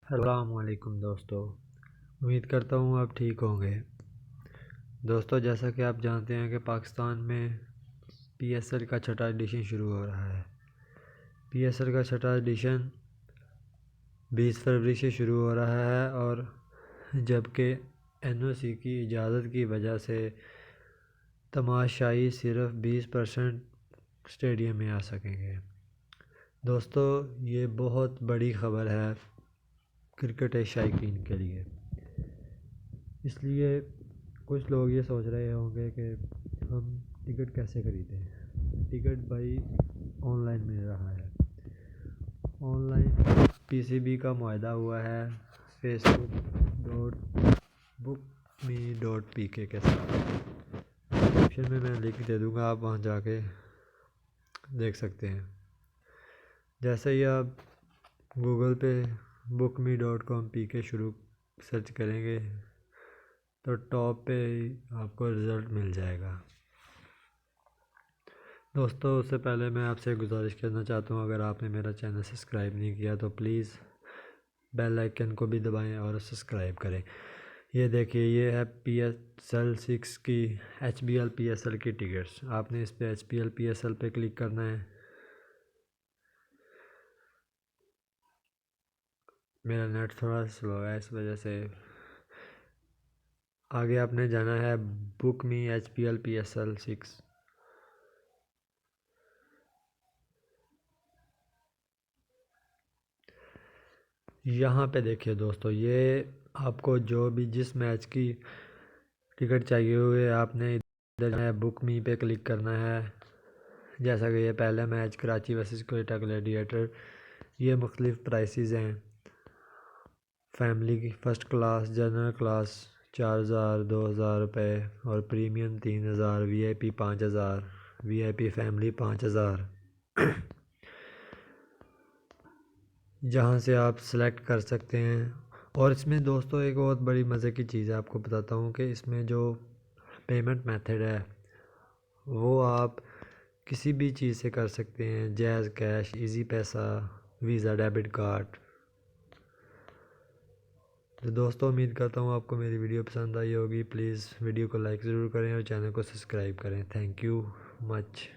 अस्सलाम वालेकुम दोस्तों। उम्मीद करता हूँ आप ठीक होंगे। दोस्तों, जैसा कि आप जानते हैं कि पाकिस्तान में पीएसएल का छठा एडिशन शुरू हो रहा है। पीएसएल का छठा एडिशन 20 फरवरी से शुरू हो रहा है, और जबकि एनओसी की इजाज़त की वजह से तमाशाई सिर्फ 20% स्टेडियम में आ सकेंगे। दोस्तों, ये बहुत बड़ी ख़बर है क्रिकेट शायकीन के लिए। इसलिए कुछ लोग ये सोच रहे होंगे कि हम टिकट कैसे ख़रीदें। टिकट भाई ऑनलाइन मिल रहा है। ऑनलाइन पीसीबी का मुआहदा हुआ है facebook.bookme.pk के साथ। डिस्क्रिप्शन में मैं लिंक दे दूँगा, आप वहाँ जाके देख सकते हैं। जैसे ही आप गूगल पे bookme.com.pk शुरू सर्च करेंगे तो टॉप पे आपको रिज़ल्ट मिल जाएगा। दोस्तों, उससे पहले मैं आपसे गुजारिश करना चाहता हूँ, अगर आपने मेरा चैनल सब्सक्राइब नहीं किया तो प्लीज़ बेल आइकन को भी दबाएं और सब्सक्राइब करें। ये देखिए, ये है PSL 6 की HBL PSL की टिकट्स। आपने इस पे HBL PSL पे क्लिक करना है। मेरा नेट थोड़ा स्लो है, इस वजह से आगे आपने जाना है बुक मी HBL PSL 6। यहाँ पे देखिए दोस्तों, ये आपको जो भी जिस मैच की टिकट चाहिए हुए आपने इधर जाना है, बुक मी पे क्लिक करना है। जैसा कि ये पहला match Karachi versus Quetta gladiator, ये मुख्तलिफ़ प्राइसेस हैं। फैमिली की फ़र्स्ट क्लास, जनरल क्लास 4000 2000 रुपये, और प्रीमियम 3000, VIP 5000, VIP फैमिली 5000। जहाँ से आप सेलेक्ट कर सकते हैं। और इसमें दोस्तों एक बहुत बड़ी मज़े की चीज़ है, आपको बताता हूँ कि इसमें जो पेमेंट मेथड है वो आप किसी भी चीज़ से कर सकते हैं। जैज़ कैश, इजी पैसा, वीज़ा डेबिट कार्ड। तो दोस्तों, उम्मीद करता हूँ आपको मेरी वीडियो पसंद आई होगी। प्लीज़ वीडियो को लाइक ज़रूर करें और चैनल को सब्सक्राइब करें। Thank you much.